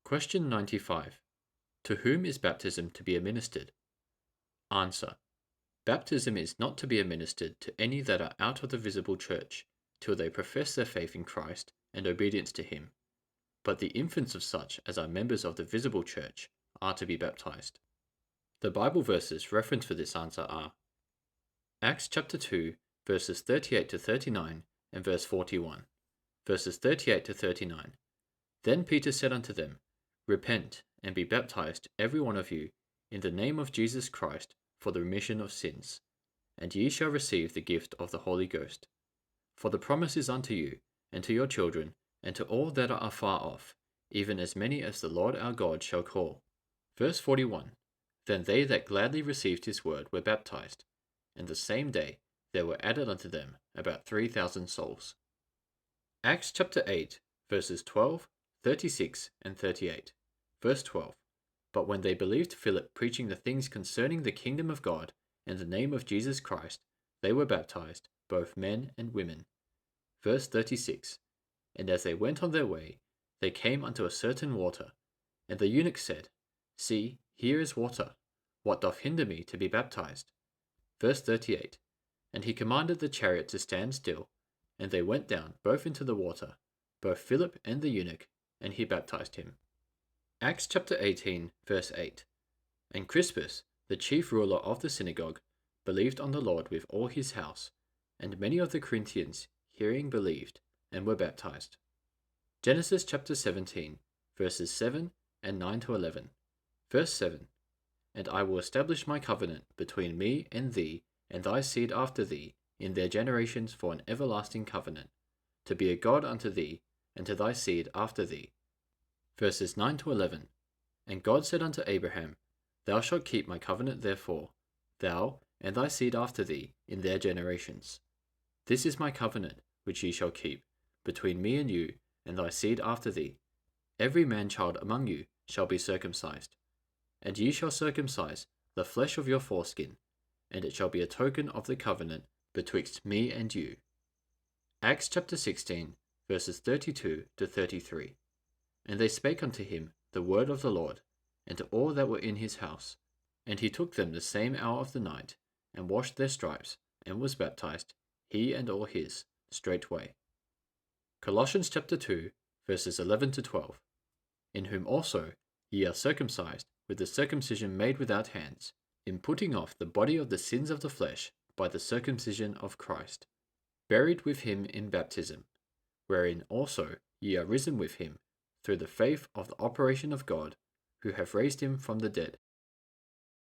Question 95. To whom is baptism to be administered? Answer. Baptism is not to be administered to any that are out of the visible church, till they profess their faith in Christ and obedience to him. But the infants of such as are members of the visible church are to be baptized. The Bible verses referenced for this answer are Acts chapter 2, verses 38 to 39 and verse 41. Verses 38 to 39. Then Peter said unto them, Repent, and be baptized every one of you, in the name of Jesus Christ, for the remission of sins, and ye shall receive the gift of the Holy Ghost. For the promise is unto you, and to your children, and to all that are afar off, even as many as the Lord our God shall call. Verse 41. Then they that gladly received his word were baptized, and the same day there were added unto them about 3,000 souls. Acts chapter 8, verses 12, 36 and 38. Verse 12. But when they believed Philip preaching the things concerning the kingdom of God and the name of Jesus Christ, they were baptized, both men and women. Verse 36. And as they went on their way, they came unto a certain water, and the eunuch said, See, here is water. What doth hinder me to be baptized? Verse 38. And he commanded the chariot to stand still, and they went down both into the water, both Philip and the eunuch, and he baptized him. Acts chapter 18, verse 8. And Crispus, the chief ruler of the synagogue, believed on the Lord with all his house, and many of the Corinthians, hearing, believed, and were baptized. Genesis chapter 17, verses 7 and 9 to 11. Verse 7. And I will establish my covenant between me and thee and thy seed after thee in their generations for an everlasting covenant, to be a God unto thee and to thy seed after thee. Verses 9 to 11. And God said unto Abraham, Thou shalt keep my covenant therefore, thou and thy seed after thee in their generations. This is my covenant which ye shall keep, between me and you and thy seed after thee. Every man-child among you shall be circumcised, and ye shall circumcise the flesh of your foreskin, and it shall be a token of the covenant betwixt me and you. Acts chapter 16, verses 32 to 33. And they spake unto him the word of the Lord, and to all that were in his house. And he took them the same hour of the night, and washed their stripes, and was baptized, he and all his, straightway. Colossians chapter 2, verses 11 to 12. In whom also ye are circumcised with the circumcision made without hands, in putting off the body of the sins of the flesh by the circumcision of Christ, buried with him in baptism, wherein also ye are risen with him, through the faith of the operation of God, who hath raised him from the dead.